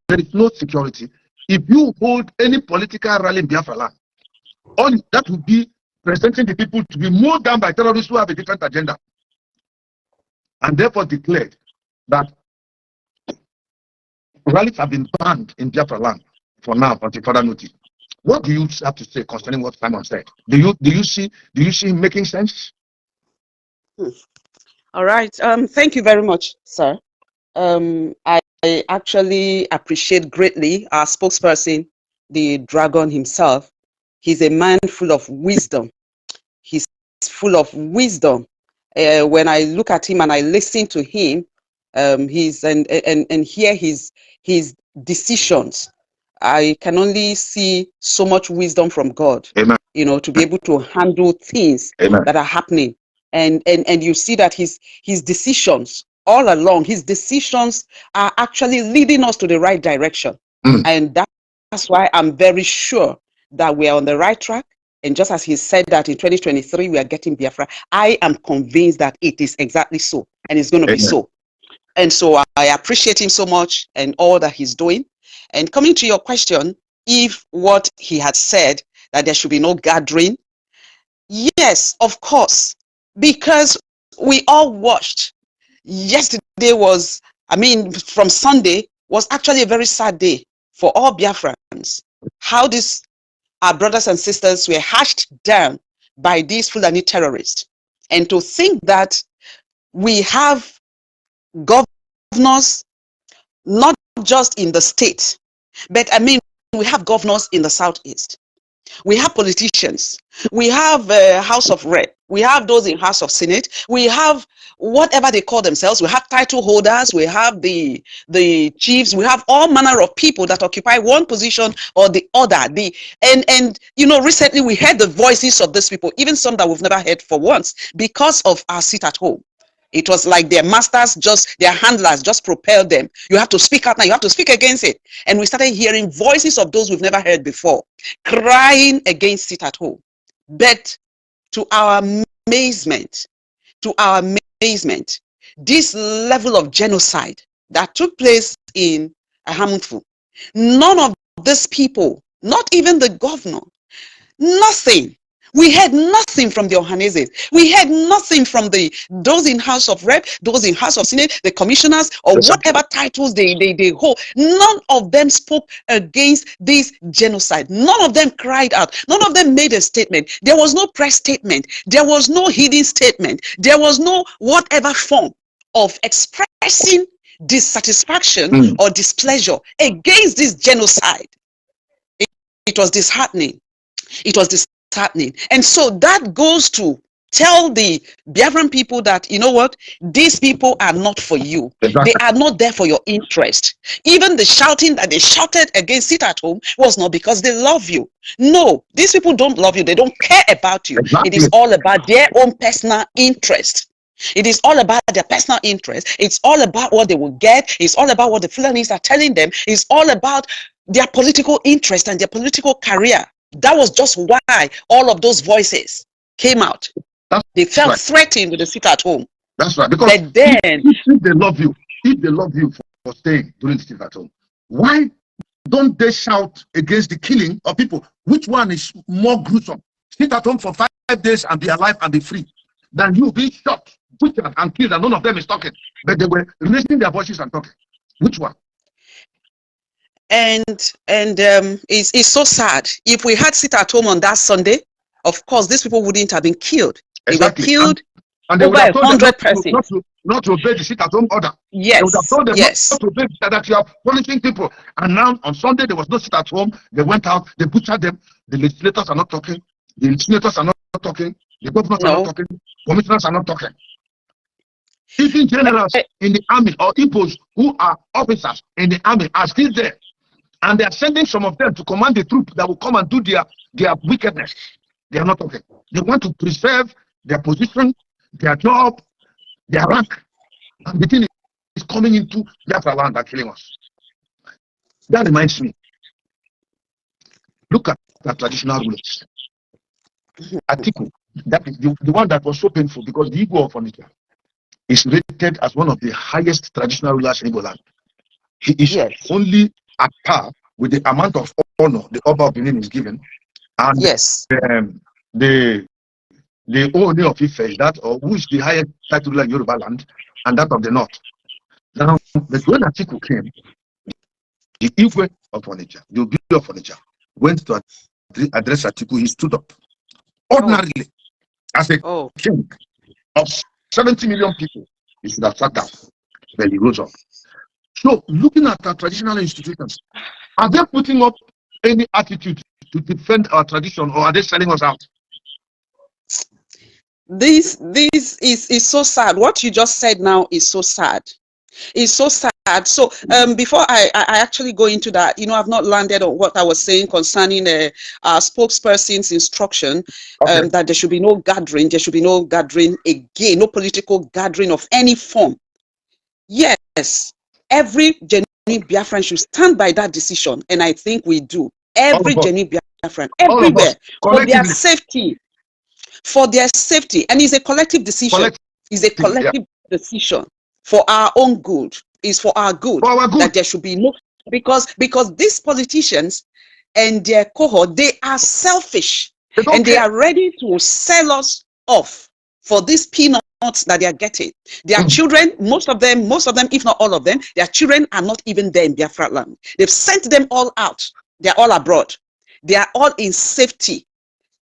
there is no security. If you hold any political rally in Biafra land, all that would be presenting the people to be mowed down by terrorists who have a different agenda. And therefore declared that rallies have been banned in Biafra land for now until further notice. What do you have to say concerning what Simon said? Do you see him making sense? All right. Thank you very much, sir. I actually appreciate greatly our spokesperson, the dragon himself. He's a man full of wisdom. He's full of wisdom. When I look at him and I listen to him, and hear his decisions, I can only see so much wisdom from God. Amen. You know, to be able to handle things Amen. that are happening. And you see that his decisions all along, his decisions are actually leading us to the right direction. And that's why I'm very sure that we are on the right track. And just as he said that in 2023, we are getting Biafra, I am convinced that it is exactly so. And it's going to be so. And so I appreciate him so much and all that he's doing. And coming to your question, if what he had said, that there should be no gathering, yes, of course, because we all watched. Yesterday was, from Sunday was actually a very sad day for all Biafrans. How our brothers and sisters were hashed down by these Fulani terrorists. And to think that we have governors, not just in the state, but we have governors in the Southeast. We have politicians. We have House of Rep. We have those in House of Senate. We have whatever they call themselves. We have title holders. We have the chiefs. We have all manner of people that occupy one position or the other. And recently we heard the voices of these people, even some that we've never heard for once, because of our sit at home. It was like their masters, their handlers just propelled them. You have to speak out now. You have to speak against it. And we started hearing voices of those we've never heard before, crying against sit at home. But to our amazement, this level of genocide that took place in Ahamunfu, none of these people, not even the governor, nothing. We heard nothing from the Ohaneses. We heard nothing from those in House of Rep, those in House of Senate, the commissioners, or whatever titles they hold. None of them spoke against this genocide. None of them cried out. None of them made a statement. There was no press statement. There was no hidden statement. There was no whatever form of expressing dissatisfaction or displeasure against this genocide. It was disheartening. It was disheartening. And so that goes to tell the Biafran people that, you know what, these people are not for you. Exactly. They are not there for your interest. Even the shouting that they shouted against sit at home was not because they love you. No, these people don't love you. They don't care about you. Exactly. It is all about their own personal interest. It is all about their personal interest. It's all about what they will get. It's all about what the Fulanis are telling them. It's all about their political interest and their political career. That was just why all of those voices came out. They felt threatened with the sit at home. That's right. Because but then, if they love you for staying during the sit at home, why don't they shout against the killing of people? Which one is more gruesome? Sit at home for 5 days and be alive and be free, than you being shot, butchered, and killed, and none of them is talking. But they were raising their voices and talking. Which one? And it's so sad. If we had sit at home on that Sunday, of course, these people wouldn't have been killed. Exactly. They were killed and they over 100 persons. Not to obey the sit at home order. Yes. They would have told them yes. not to obey that you are punishing people. And now on Sunday there was no sit at home. They went out, they butchered them. The legislators are not talking. The senators are not talking. The governors are not talking. Commissioners are not talking. Even generals in the army or Igbos who are officers in the army are still there. And they are sending some of them to command the troop that will come and do their wickedness. They are not talking. They want to preserve their position, their job, their rank. And the thing is coming into Biafra land and killing us. That reminds me. Look at the traditional rulers. Atiku, that is the one that was so painful because the Igbo of Onitsha is rated as one of the highest traditional rulers in Igbo land. He is only at par with the amount of honor the Oba of Benin is given, and Yes. The Ooni of Ife, that or who is the highest title in Yoruba land, and that of the North. Now, but when Atiku came, the Igwe of Onitsha, the Obi of Onitsha, went to address Atiku. He stood up ordinarily as a king of 70 million people. He should have sat down, but he rose up. So, looking at our traditional institutions, are they putting up any attitude to defend our tradition, or are they selling us out? This is so sad. What you just said now is so sad. It's so sad. So before I actually go into that, I've not landed on what I was saying concerning our spokesperson's instruction, that there should be no gathering. There should be no gathering again, no political gathering of any form. Yes, every genuine Biafran should stand by that decision, and I think we do. Every genuine Biafran, everywhere, for their safety. For their safety, and it's a collective decision. It's a collective decision for our own good. It's for our good, that there should be no, because these politicians and their cohort, they are selfish, and they are ready to sell us off for these peanuts that they are getting. Their children, most of them, if not all of them, their children are not even there in Biafra land. They've sent them all out. They're all abroad. They are all in safety,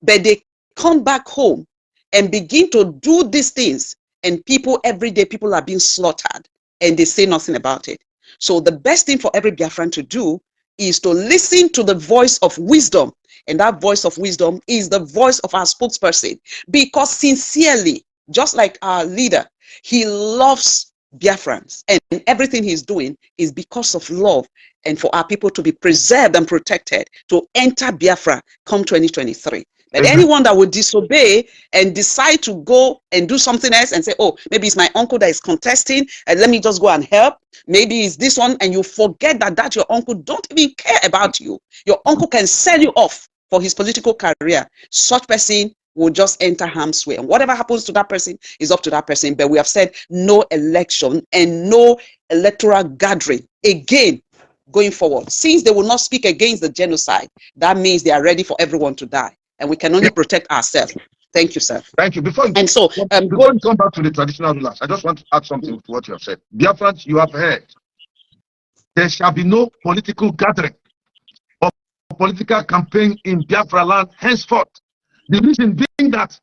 but they come back home and begin to do these things, and people every day, people are being slaughtered, and they say nothing about it. So the best thing for every Biafran to do is to listen to the voice of wisdom, and that voice of wisdom is the voice of our spokesperson, because sincerely, just like our leader, he loves Biafrans, and everything he's doing is because of love and for our people to be preserved and protected to enter Biafra come 2023. But anyone that would disobey and decide to go and do something else and say, oh, maybe it's my uncle that is contesting, and let me just go and help. Maybe it's this one, and you forget that your uncle don't even care about you. Your uncle can sell you off for his political career. Such person will just enter harm's way. And whatever happens to that person is up to that person. But we have said no election and no electoral gathering again going forward. Since they will not speak against the genocide, that means they are ready for everyone to die. And we can only protect ourselves. Thank you, sir. Thank you. Before you come back to the traditional rulers, I just want to add something to what you have said. Biafrans, you have heard. There shall be no political gathering or political campaign in Biafra land henceforth. The reason being that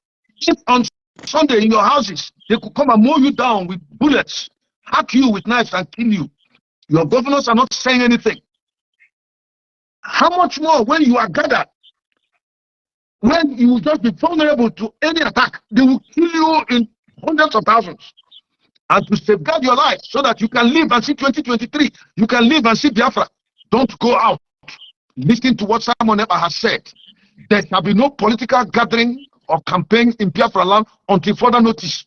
if on Sunday in your houses, they could come and mow you down with bullets, hack you with knives and kill you. Your governors are not saying anything. How much more when you are gathered? When you will just be vulnerable to any attack, they will kill you in hundreds of thousands. And to safeguard your life so that you can live and see 2023, you can live and see Biafra. Don't go out. Listen to what Simon Eber has said. There shall be no political gathering or campaign in Biafra land until further notice.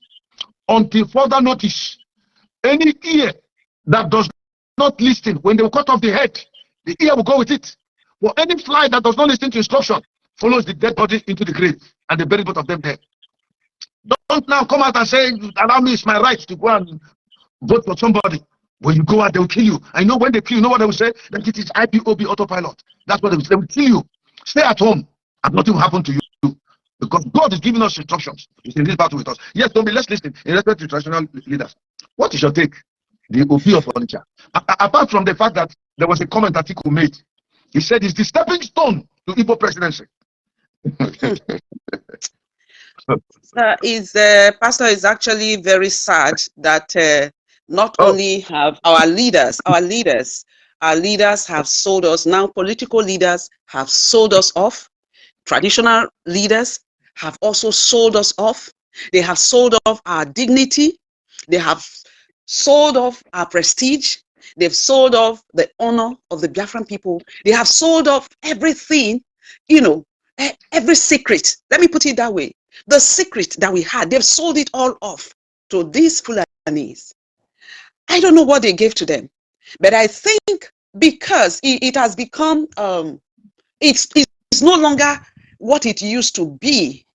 Until further notice. Any ear that does not listen, when they will cut off the head, the ear will go with it. For any fly that does not listen to instruction, follows the dead body into the grave, and they bury both of them there. Don't now come out and say, allow me, it's my right to go and vote for somebody. When you go out, they will kill you. I know when they kill you, know what they will say? That it is IPOB autopilot. That's what they will say. They will kill you. Stay at home, and nothing will happen to you. Because God is giving us instructions. He's in this battle with us. Yes, don't be, let's listen in respect to traditional leaders. What is your take? The OP of Onitsha. Apart from the fact that there was a comment that Atiku made, he said it's the stepping stone to Igbo presidency. Pastor, is actually very sad that not only have our leaders have sold us. Now political leaders have sold us off. Traditional leaders have also sold us off. They have sold off our dignity. They have sold off our prestige. They've sold off the honor of the Biafran people. They have sold off everything, every secret. Let me put it that way. The secret that we had, they've sold it all off to these Fulanis. I don't know what they gave to them, but I think because it has become, it's no longer what it used to be.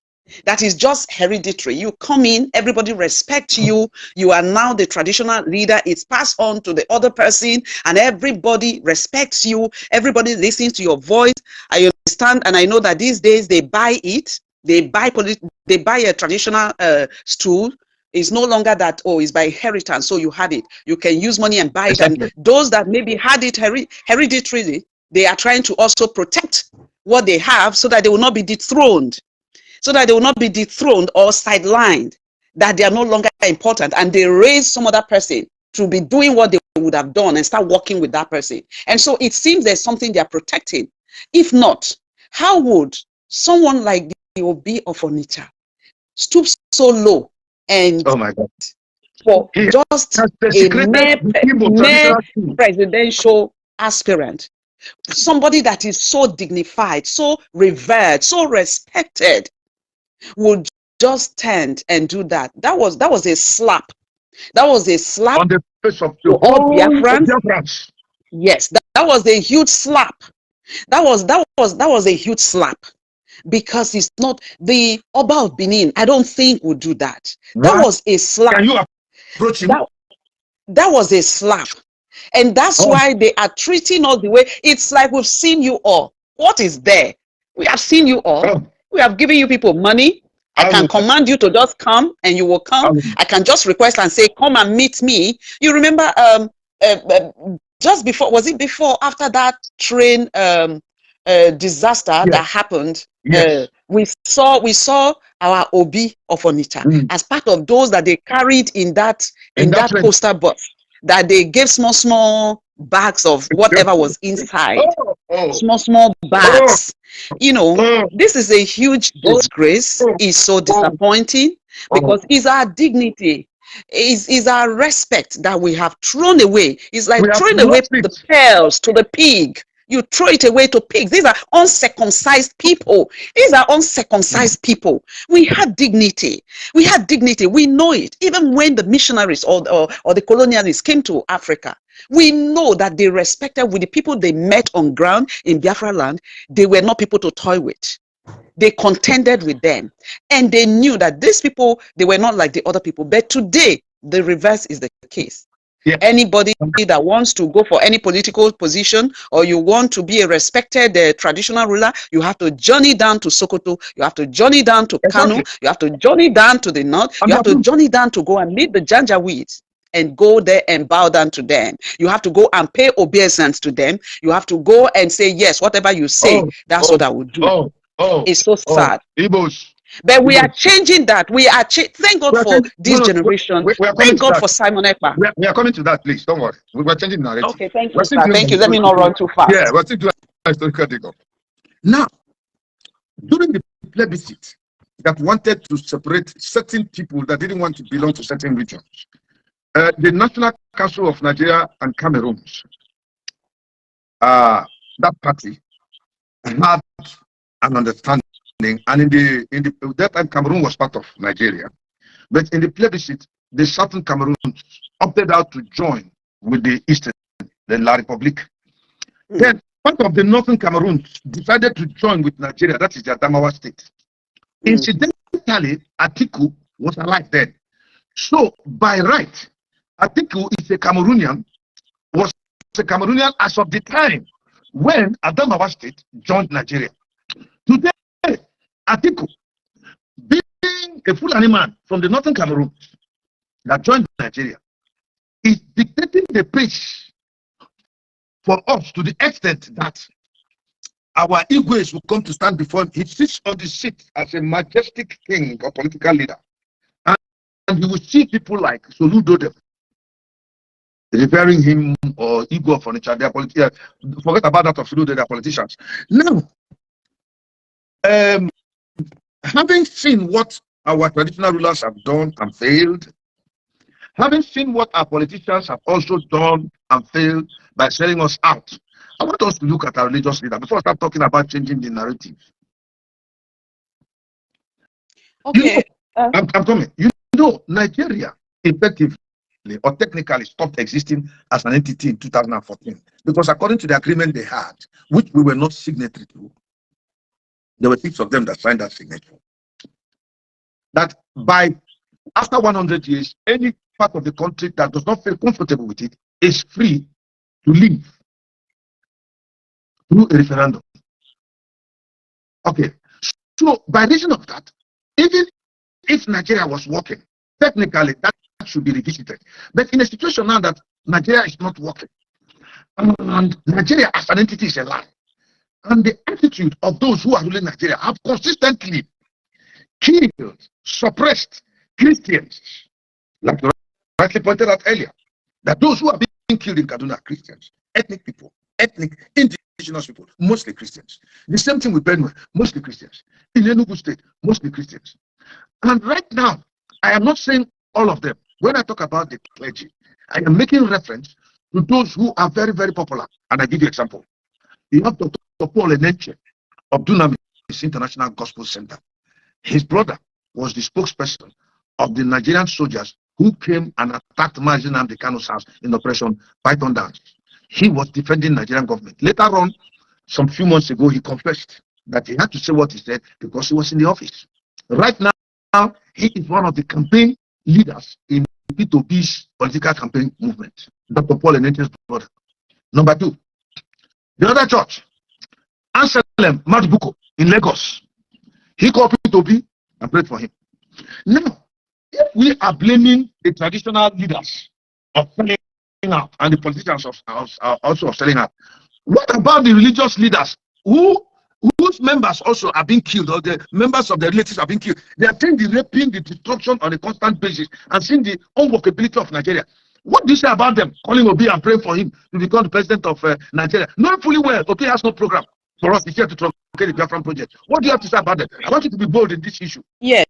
that is just hereditary. You come in, everybody respects you. You are now the traditional leader. It's passed on to the other person, and everybody respects you. Everybody listens to your voice. I understand, and I know that these days they buy it. They buy a traditional stool. It's no longer that, oh, it's by inheritance, so you had it. You can use money and buy it. And those that maybe had it hereditarily, they are trying to also protect what they have so that they will not be dethroned. So that they will not be dethroned or sidelined, that they are no longer important, and they raise some other person to be doing what they would have done and start working with that person. And so it seems there's something they are protecting. If not, how would someone like the Obi of Onitsha stoop so low and oh my God, for just a mere presidential aspirant, somebody that is so dignified, so revered, so respected, would just stand and do that? That was a slap. That was a slap on the face of to all Biafrans. Yes, that was a huge slap. That was a huge slap, because it's not the Oba of Benin. I don't think would do that. That was a slap. Can you approach him? That was a slap, and that's why they are treating us the way. It's like we've seen you all. What is there? We have seen you all. We have given you people money. I can command you to just come, and you will come. I can just request and say, come and meet me. You remember just before, was it before, after that train disaster that happened? Yes. We saw our Obi of Onitsha as part of those that they carried in that coaster bus, that they gave small bags of whatever was inside. Small bags. You know, this is a huge disgrace. It's so disappointing, because it's our dignity, is our respect that we have thrown away. It's like throwing away the pearls to the pig. You throw it away to pigs. These are uncircumcised people. These are uncircumcised people. We had dignity. We had dignity. We know it. Even when the missionaries or the colonialists came to Africa, we know that they respected with the people they met on ground in Biafra land. They were not people to toy with. They contended with them. And they knew that these people, they were not like the other people. But today, the reverse is the case. Yeah. Anybody that wants to go for any political position, or you want to be a respected traditional ruler, you have to journey down to Sokoto, you have to journey down to Kano, you have to journey down to the north, you have to journey down to go and meet the Janjaweeds and go there and bow down to them. You have to go and pay obeisance to them. You have to go and say, yes, whatever you say, that's what I would do. It's so sad. But we are changing that. We are thank God for this generation. Thank God for Simon Ekpa. We are coming to that, please. Don't worry. We're changing narrative. Okay, thank you, sir. Thank you. Let me not run too fast. Yeah, we're still doing historical dig-up. Now, during the plebiscite that wanted to separate certain people that didn't want to belong to certain regions, the National Council of Nigeria and Cameroon, that party had an understanding. And in that time, Cameroon was part of Nigeria. But in the plebiscite, the Southern Cameroon opted out to join with the Eastern, the La Republique. Then part of the Northern Cameroon decided to join with Nigeria. That is the Adamawa state. Incidentally, Atiku was alive then. So by right, Atiku is a Cameroonian, was a Cameroonian as of the time when Adamawa state joined Nigeria. Today, Atiku, being a Fulani man from the Northern Cameroon that joined Nigeria, is dictating the pace for us to the extent that our Igwes will come to stand before him. He sits on the seat as a majestic king or political leader. And you will see people like Soludo revering him, or Igwe of Onitsha. They are politicians. Forget about that of Soludo, they are politicians. Now, having seen what our traditional rulers have done and failed, having seen what our politicians have also done and failed by selling us out, I want us to look at our religious leader before I start talking about changing the narrative. Okay. I'm coming. You know, Nigeria effectively or technically stopped existing as an entity in 2014 because according to the agreement they had, which we were not signatory to, there were 6 of them that signed that signature. that by after 100 years, any part of the country that does not feel comfortable with it is free to leave through a referendum. Okay, so by reason of that, even if Nigeria was working, technically that should be revisited. But in a situation now that Nigeria is not working, and Nigeria as an entity is a lie, and the attitude of those who are ruling Nigeria have consistently killed, suppressed Christians, like you rightly pointed out earlier, that those who are being killed in Kaduna are Christians, ethnic people, ethnic, indigenous people, mostly Christians. The same thing with Benue, mostly Christians. In Enugu State, mostly Christians. And right now, I am not saying all of them. When I talk about the clergy, I am making reference to those who are very, very popular. And I give you an example. You have Dr. Paul Enenche of Dunamis International Gospel Center. His brother was the spokesperson of the Nigerian soldiers who came and attacked Mazi Nnamdi Kanu's house in Operation Python Dance. He was defending Nigerian government. Later on, some few months ago, he confessed that he had to say what he said because he was in the office. Right now, he is one of the campaign leaders in P2P's political campaign movement, Dr. Paul Enenche's brother. Number two, the other church, Anselm Madbuko in Lagos. He called P2P and prayed for him. Now, if we are blaming the traditional leaders of selling out and the politicians also of selling out, what about the religious leaders whose members also are being killed, or the members of their relatives are being killed? They are seeing the raping, the destruction on a constant basis, and seeing the unworkability of Nigeria. What do you say about them calling Obi and praying for him to become the president of Nigeria? Knowing fully well, Obi has no program for us here to truncate the Biafran project. What do you have to say about them? I want you to be bold in this issue. Yes.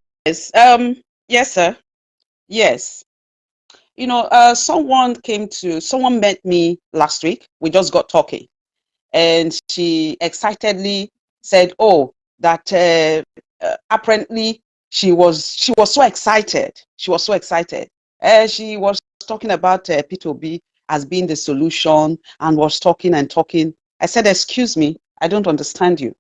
Yes, sir. Yes. You know, someone met me last week. We just got talking, and she excitedly said, "Oh, that apparently she was so excited. She was so excited. She was talking about P2B as being the solution, and was talking and talking." I said, "Excuse me, I don't understand you."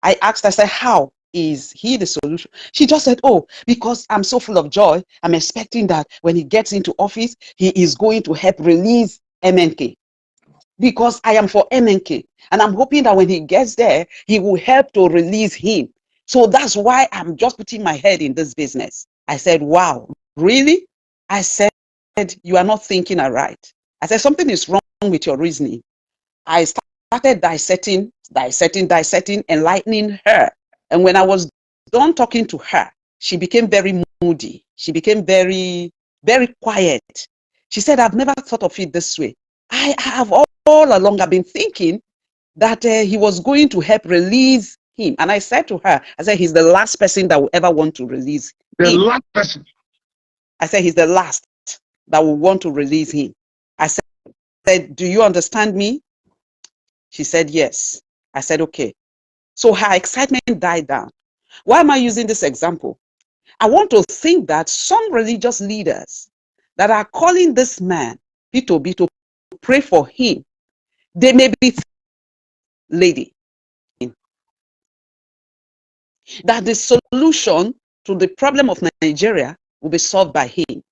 I asked, I said, "How is he the solution?" She just said, "Oh, because I'm so full of joy. I'm expecting that when he gets into office, he is going to help release MNK. Because I am for MNK. And I'm hoping that when he gets there, he will help to release him. So that's why I'm just putting my head in this business." I said, "Wow, really?" I said, "You are not thinking right." I said, "Something is wrong with your reasoning." I started dissecting, enlightening her. And when I was done talking to her, she became very moody. She became very, very quiet. She said, "I've never thought of it this way. I have all along, I've been thinking that he was going to help release him." And I said to her, I said, "He's the last person that will ever want to release him." The last person. I said, "He's the last that will want to release him." I said, "Do you understand me?" She said, "Yes." I said, "Okay." So her excitement died down. Why am I using this example? I want to think that some religious leaders that are calling this man, P2B, to pray for him, they may be lady, that the solution to the problem of Nigeria will be solved by him.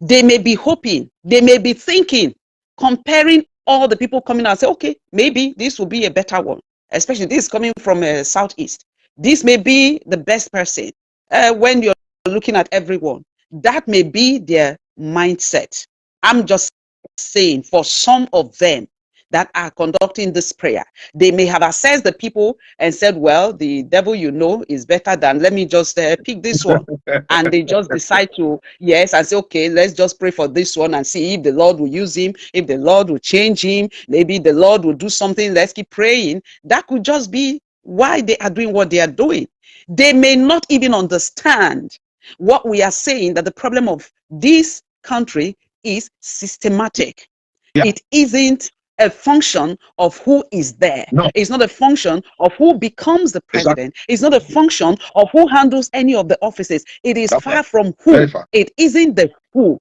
They may be hoping, they may be thinking, comparing all the people coming out and say, "Okay, maybe this will be a better one," especially this coming from Southeast. This may be the best person. When you're looking at everyone, that may be their mindset. I'm just saying, for some of them that are conducting this prayer, they may have assessed the people and said, "Well, the devil is better than, let me just pick this one." And they just decide to, yes, and say, "Okay, let's just pray for this one and see if the Lord will use him, if the Lord will change him, maybe the Lord will do something, let's keep praying." That could just be why they are doing what they are doing. They may not even understand what we are saying, that the problem of this country is systematic. Yeah. It isn't a function of who is there. No. It's not a function of who becomes the president. Exactly. It's not a function of who handles any of the offices. It is far from who. It isn't the who.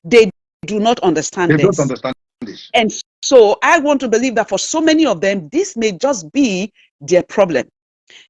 They do not understand this. They don't understand this. And so I want to believe that for so many of them, this may just be their problem.